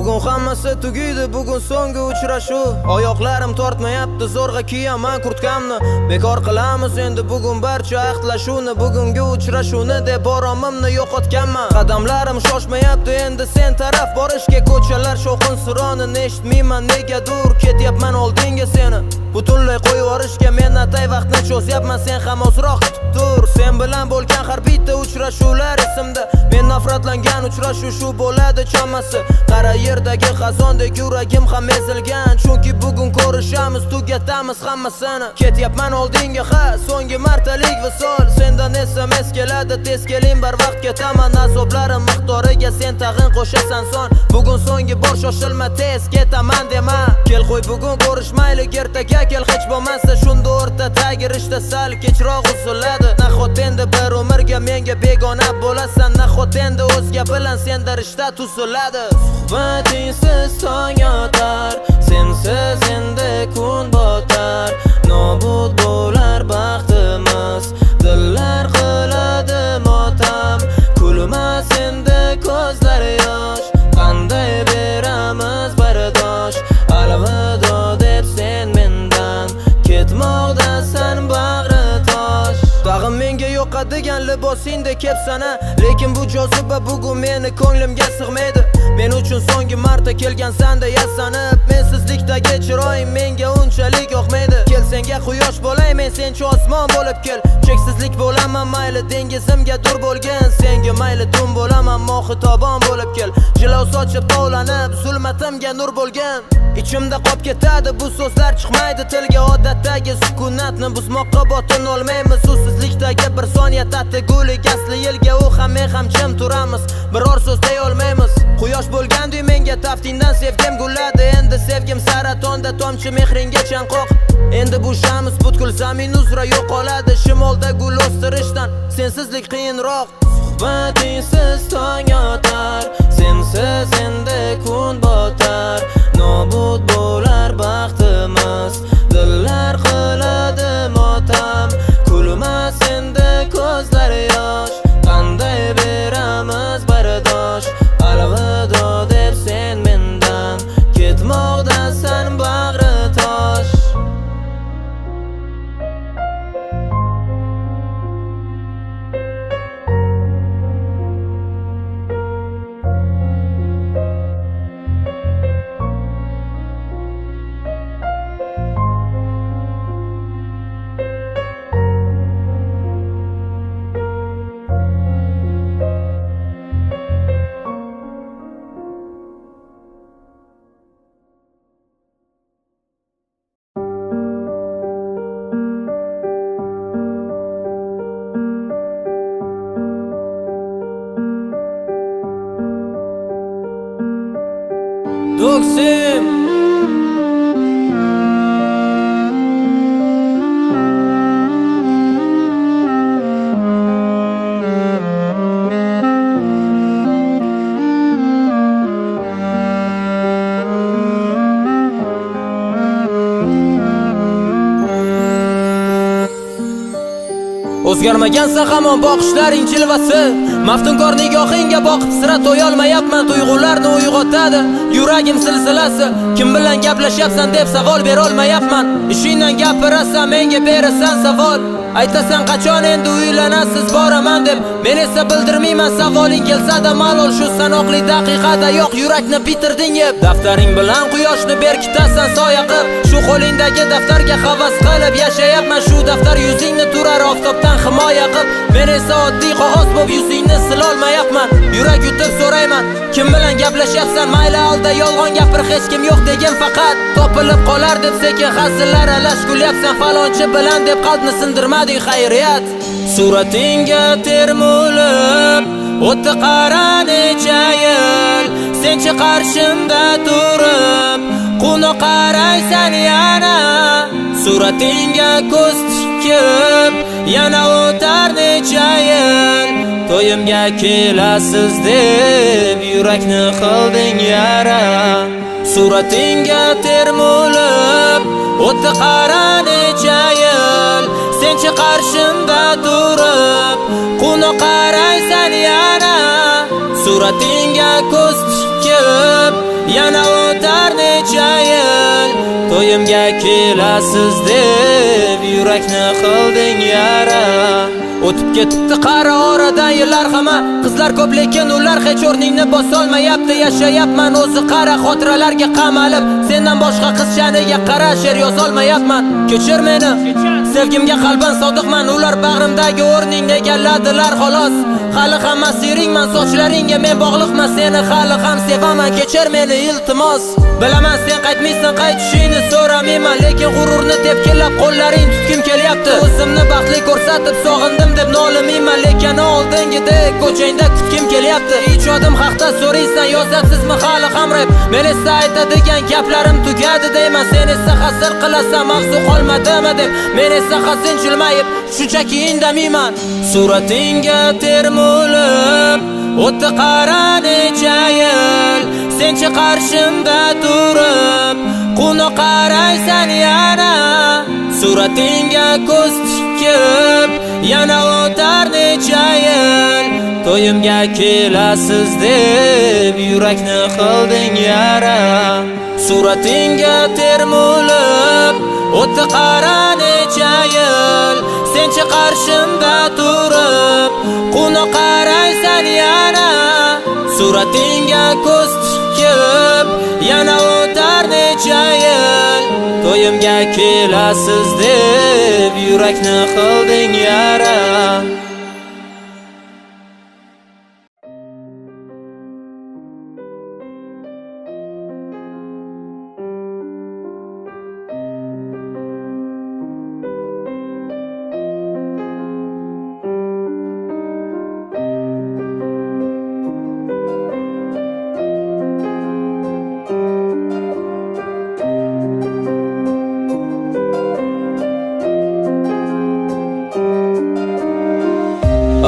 Bugun hammasi tugaydi, bugun so'nggi uchrashuv. Oyoqlarim tortmayapti, zo'rg'a kiyaman kurtkamni. Bekor qilamiz endi bugun barcha ahdlashuvni. Bugungi uchrashuvni deb oromimni yo'qotganman. Qadamlarim shoshmayapti endi sen taraf borishga. Ko'chalar shovqin suronini eshitmayman, negadir ketyapman oldinga seni. Butunlay qo'yib yuborishga men atay vaqtni cho'zyapman, sen ham ozroq kutib tur. Sen bilan bo'lgan har bitta uchrashuvlar esimda. Men nafratlangan uchrashuv shu bo'ladi chamasi. Qara yerdagi xazondek yuragim ham ezilgan, chunki bugun ko'rishamiz, tugatamiz hammasini. Ketyapman oldinga, ha, so'nggi martalik visol. Sendan SMS keladi, tez keling barvaqt ketaman. Azoblarim miqdoriga sen tag'in qo'shasan son. Bugun so'nggi bor, shoshilma, tez ketaman dema. Kel qo'y bugun ko'rishmaylik, ertaga kel hech bo'lmasa. Shunda o'rtadagi rishta sal kechroq uziladi. Nahot endi bir umrga menga begona bo'lasan, nahot endi o'zga bilan senda rishta tuziladi. Suhbatinsiz tong yotar, sensiz endi kun botar. Nobud bo'lar baxtimiz, dillar qiladi motam. Kulmas endi ko'zlar yosh, qanday beramiz bardosh. Alvido deb sen mendan ketmoqdasan bag'ri tosh. Tag'in menga yoqadigan libosingda kepsana, lekin bu joziba bugun meni ko'nglimga sig'maydi. Men uchun so'nggi marta kelgansanda yasanib, mensizlikdagi chiroying menga unchalik yoqmaydi. Kel senga quyosh bo'lay, men sencha osmon bo'lib kel. Cheksizlik bo'laman mayli dengizimga dur bo'lgan, senga mayli tun bo'laman mohitobon bo'lib kel. Jilov sochib tovlanib, zulmatimga nur bo'lgan. Ichimda qolib ketadi, bu so'zlar chiqmaydi tilga. Odatdagi sukunatni buzmoqqa botin olmaymiz. Usizlikdagi bir soniya tatigulik, asli yilga u ham men ham jim turamiz, biror so'z deya olmaymiz. Quyosh bo'lgandi menga taftingdan sevgim gulladi. Endi sevgim saratonda tomchi mehringga chanqoq. Endi bu shamiz butkul zamin uzra yo'qoladi. Shimolda gul o'stirishdan sensizlik qiyinroq. Suhbatinsiz tong yotar, sensiz endi kun botar. Nobud bo'lar baxtimiz, dillar qiladi motam. Kulmas endi ko'zlar yosh, qanday beramiz bardosh. Alvido deb sen mendan ketmoqdasan bag'ri tosh. Doksim o'zgarmagansa hamon boqishlaring jilvasi. Maftunkor nigohingga boqib sira to'yolmayapman. Tuyg'ularni uyg'otadi yuragim silsilasi. Kim bilan gaplashyapsan deb savol berolmayapman. Ishingdan gapirasan, menga berasan savol. Aytasan qachon endi uylanasiz boraman deb, men esa bildirmayman. Savoling kelsa-da malol, shu sanoqli daqiqada yo'q, yurakni bitirding yeb. Daftaring bilan quyoshni berkitasan soya qilib. Shu qo'lingdagi daftarga havas qilib yashayapman. Shu daftar yuzingni turar oftobdan himoya qilib. Men esa oddiy qog'oz bo'lib yuzingni silolmayapman. Yurak yutib so'rayman, kim bilan gaplashyapsan? Mayli alda yolg'on gapir, hech kim yo'q degin faqat. Topilib qolar deb sekin hazillar alash kulyapsan. Falonchi bilan deb qalbni sindirmading, xayriyat. Suratingga termulib o'tdi qara necha yil, senchi qarshimda turib quni qaraysan yana. Suratingga ko'z tikib yana o'tar necha yil, to'yimga kelasiz deb yurakni qilding yara. Suratingga termulib o'tdi qara necha yil, sen senchi qarshimda turib quni qaraysan yana suratingga ko'z tikib yana o'tar necha yil to'yimga kelasiz deb yurakni qilding yara o'tib ketibdi qara oradan yillar hamma qizlar ko'p lekin ular hech o'rningni bosolmayapti yashayapman o'zi qara xotiralarga qamalib sendan boshqa qiz sha'niga qara she'r yozolmayapman kechir meni sevgimga qalban sodiqman ular bag'rimdagi o'rningni egalladilar xolos hali hamma seringman sochlaringga men bog'liqman seni hali ham sevaman kechir meni iltimos bilaman sen qaytmaysan qaytishingni so'ramayman lekin g'ururni tepkilab qo'llaring tutkim kelyapti o'zimni baxtli ko'rsatib sog'indim deb nolimayman lekin oldingidek ko'changda kutkim kelyapti ijodim haqda so'raysan yozasizmi hali ham rap men esa aytadigan gaplarim tugadi deyman sen esa hasir qilasan mavzu qolmadimi deb men esa hazin jilmayib shunchaki indamayman suratingga termulib o'tdi qara necha yil senchi qarshimda turib quni qaraysan yana suratingga ko'z tikib yana o'tar necha yil to'yimga kelasiz deb yurakni qilding yara suratingga termulib o'tdi qara necha yil senchi qarshimda turib quni qaraysan yana suratingga ko'z tikib yana o'tar necha yil to'yimga kelasiz deb yurakni qilding yara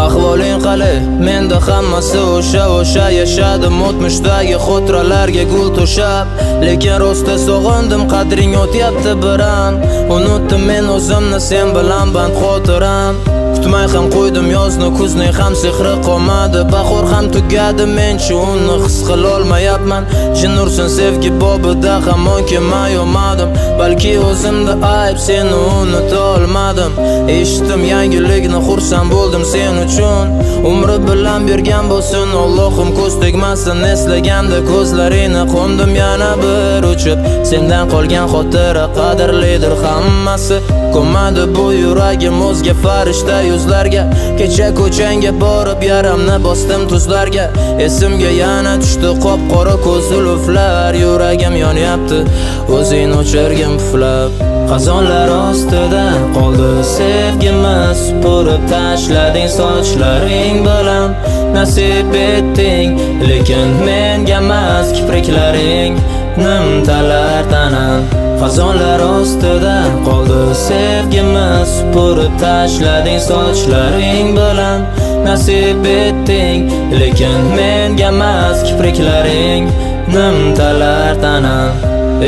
ahvoling qalay menda hammasi o'sha yashadim o'tmishdagi xotiralarga gul to'shab lekin rosti sog'indim qadring o'tyapti biram unutdim men o'zimni sen bilan band xotiram kutmay ham qo'ydim yozni kuzning ham sehri qolmadi bahor ham tugadi menchi uni his qilolmayapman jin ursin sevgi bobida hamon kelmay olmadim balki o'zimda ayb seni unuta olmadim eshitdim yangilikni xursand bo'ldim sen uchun umri bilan bergan bo'lsin Allohim ko'z tegmasin eslaganda ko'zlaringni qo'ndim yana bir uchib sendan qolgan xotira qadrlidir hammasi ko'madi bu yuragim o'zga farishta yuzlarga kecha ko'changga borib yaramni bosdim tuzlarga esimga yana tushdi qop qora ko'zli uflar yuragim yonyapti o'zing o'chirgin puflab qazonlar ostida qoldi sevgimiz supurib tashlading sochlaring bilan nasib etding lekin menga emas kipriklaring nimtalar tanam qazonlar ostida qoldi sevgimiz supurib tashlading sochlaring bilan nasib etding lekin menga emas kipriklaring nimtalar tanam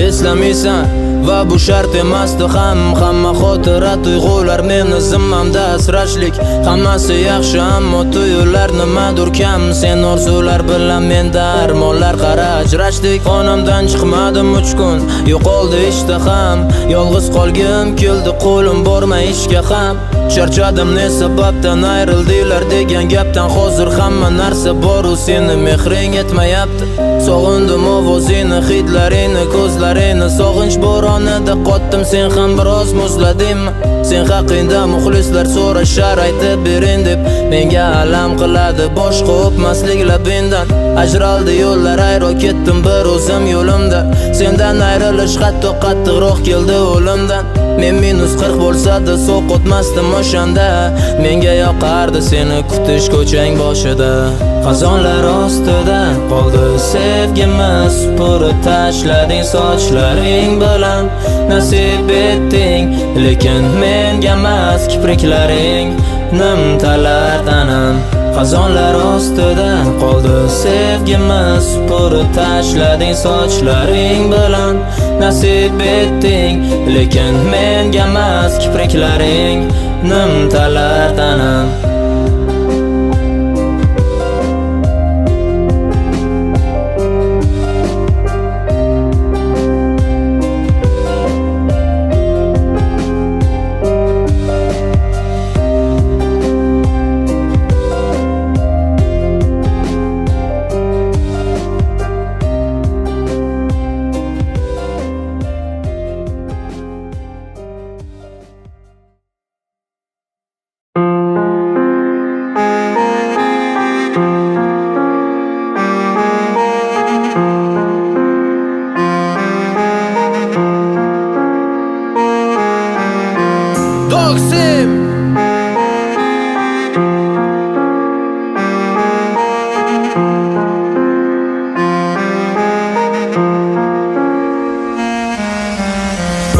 eslamaysan va bu shart emasdi hamma xotira tuyg'ular meni zimmamda asrashlik hammasi yaxshi ammo tuyular nimadur kam sen orzular bilan menda armonlar qara ajrashdik xonamdan chiqmadim 3 kun yo'qoldi ishtaham yolg'iz qolgim keldi qo'lim bormay ishga ham charchadim ne sababdan ayrildinglar degan gapdan hozir hamma narsa bor u seni mehring yetmayapti sog'indim ovozingni hidlaringni ko'zlaringni sog'inch bo'ronida qotdim sen ham biroz muzladingmi sen haqingda muxlislar so'rashar aytib bering deb menga alam qiladi boshqa o'pmaslik labingdan ajraldi yo'llar ayro ketdim bir o'zim yo'limda sendan ayrilish hatto qattiqroq keldi o'limdan men -40 bo'lsa-da so'q o'tmasdim o'shanda menga yoqardi seni kutish ko'chang boshida qazonlar ostida qoldi sevgimiz supurib tashlading sochlaring bilan nasib etding lekin menga emas kipriklaring nimtalar tanam qazonlar ostida qoldi sevgimiz supurib tashlading sochlaring bilan nasib etding lekin menga emas kipriklaring nimtalar tanam. Doksim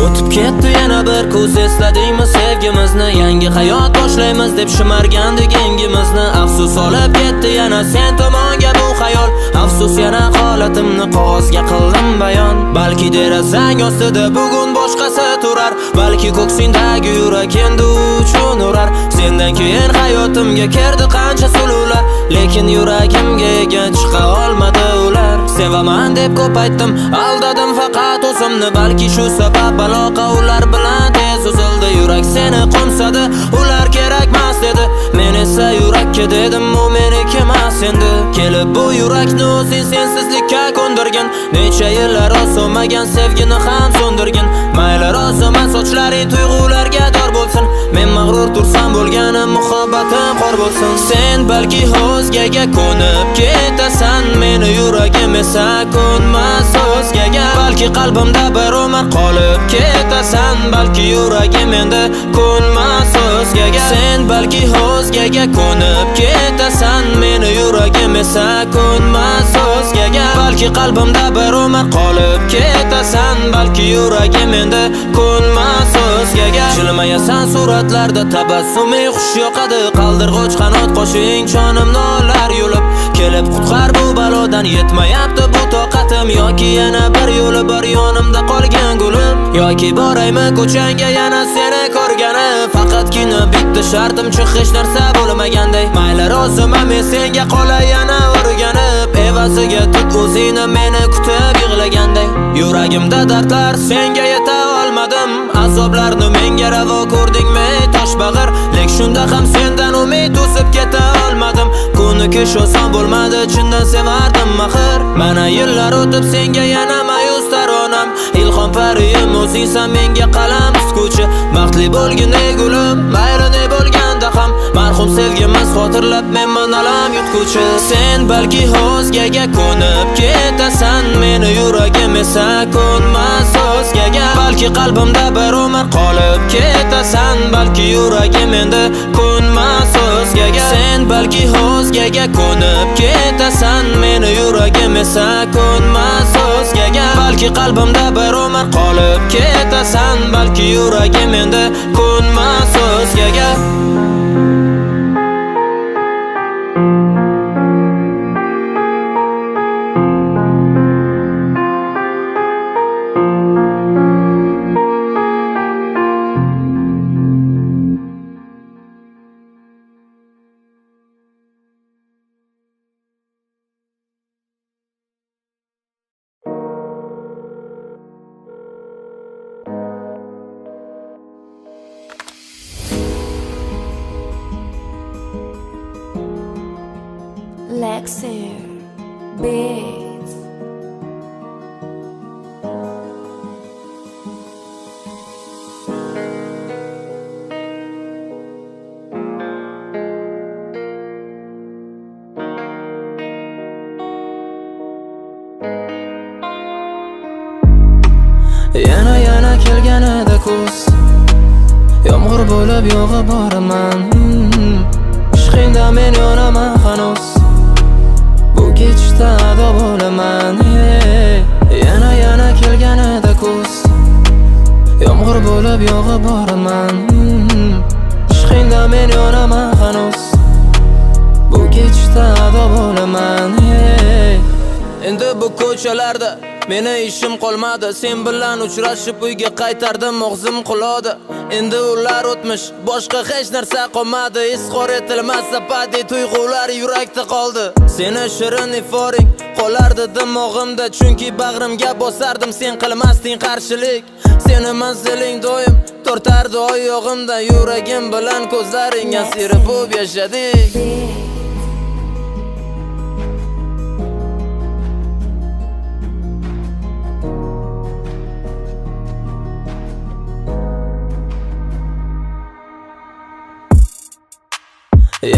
o'tib ketdi yana bir kuz, esladingmi sevgimizni? Yangi hayot boshlaymiz deb shimargandik engimizni. Afsus olib ketdi yana sen tomonga bu xayol. Afsus yana holatimni qog'ozga qildim bayon. Balki derazang ostida bugun boshqasi turar, balki ko'ksingdagi yurak endi uchun urar. Sendan keyin hayotimga kirdi qancha suluvlar, lekin yuragimga ega chiqa olmadi ular. Sevaman deb ko'p aytdim, aldadim faqat o'zimni. Balki shu sabab aloqa ular bilan tez uzildi. Yurak seni qo'msadi, ular kerakmas dedi. Men esa yurakka dedim, u meniki emas endi. Kelib bu yurakni o'zing sensizlikka ko'ndirgin. Necha yillar oso'magan sevgini ham so'ndirgin. Mayli roziman sochlaring tuyg'ularga dor bo'lsin, men mag'rur tursam bo'lganim muhabbatim xor bo'lsin. Sen balki o'zgaga ko'nib ketasan, meni yuragim esa ko'nmas o'zgaga. Balki qalbimda bir umr qolib ketasan, balki yuragim endi ko'nmas o'zgaga. Sen balki o'zgaga ko'nib ketasan, meni yuragim esa ko'nmas o'zgaga. Balki qalbimda bir umr qolib ketasan, balki yuragim endi ko'nmas o'zgaga. Jilmayasan suratlarda, tabassuming xush yoqadi. Qaldirg'och qanot qo'shing, jonimni olar yulib. Kelib qutqar bu balodan, yetmayapti bu toqatim. Yoki yana bir yo'li bor yonimda qolgan gulim, yoki boraymi ko'changga yana seni ko'rgani. Faqatgina bitta shartim chiq, hech narsa bo'lmaganday. Mayli roziman men senga qolay yana o'rganib, evaziga tut o'zingni meni kutib yig'laganday. Yuragimda dardlar senga yeta olmadim, azoblarni menga ravo ko'rdingmi tosh bag'ir. Lek shunda ham sendan umid o'sib keta olmadim. Kunikish oson bo'lmadi, chindan sevardim axir. Mana yillar o'tib senga yana mayus taronam. Ilhom pariyim o'zingsan menga qalam tutguchi. Baxtli bo'lgin ey gulim, mayli ne bo'lganda ham. Marhum sevgimiz xotirlab menman alam yutguchi. Sen balki o'zgaga ko'nib ketasan, meni yuragim esa ko'nmas o'zgaga. Balki qalbimda bir umr qolib ketasan, balki yuragim endi ko'nmas o'zgaga. Sen balki o'zgaga ko'nib ketasan, meni yuragim esa ko'nmas o'zgaga. Balki qalbimda bir umr qolib ketasan, balki yuragim endi ko'nmas o'zgaga. Lexer Beats. Yana kelganida kuz, yomg'ir bo'lib yog'ib boraman. Ishqingda men yonaman hanuz, bu kechda ado bo'laman. Yana kelganida kuz, yomg'ir bo'lib yog'ib boraman. Ishqingda men yonaman hanuz, bu kechda ado bo'laman. Endi bu ko'chalarda Meni ishim qolmadi, sen bilan uchrashib uyga qaytardim, og'zim quladi. Endi ular o'tmish, boshqa hech narsa qolmadi. Izhor etilmas abadiy tuyg'ular yurakda qoldi. Seni shirin iforing qolardi dimog'imda, chunki bag'rimga bosardim, sen qilmasding qarshilik. Seni manziling doim tortardi oyog'imda, yuragim bilan ko'zlaring asiri bo'lib yashadik.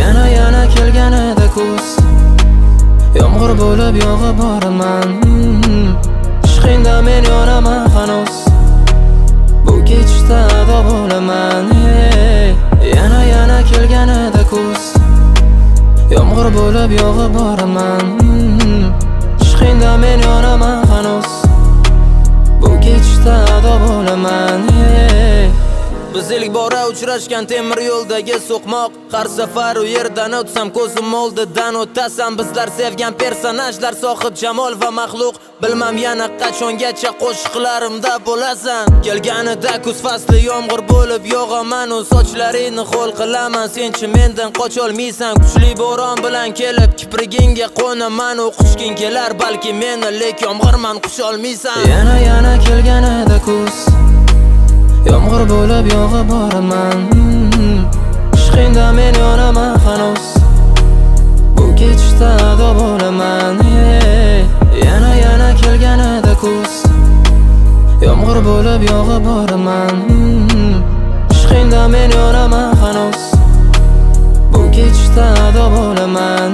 Yana kelganida kuz, yomg'ir bo'lib yog'ib boraman. Ishqingda men yonaman hanuz, bu kechda ado bo'laman. Yana kelganida kuz, yomg'ir bo'lib yog'ib boraman. Ishqingda men yonaman hanuz, bu kechda ado bo'laman. Biz ilk bora uchrashgan temir yo'ldagi so'qmoq, har safar u yerdan o'tsam ko'zim oldidan o'tasan. Bizlar sevgan personajlar, sohib jamol va maxluq. Bilmam yana qachongacha qo'shiqlarimda bo'lasan. Kelganida kuz fasli yomg'ir bo'lib yog'aman, u sochlaringni ho'l qilaman. Senchi mendan qocholmaysan, kuchli bo'ron bilan kelib kiprigingga qo'naman. U quchging kelar balki meni, lek yomg'irman qucholmaysan. Yana kelganida kuz, yomg'ir bo'lib yog'ib boraman. Ishqingda men yonaman hanuz, bu kechda ado bo'laman. Yana kelganida kuz, yomg'ir bo'lib yog'ib boraman. Ishqingda men yonaman hanuz, bu kechda ado bo'laman.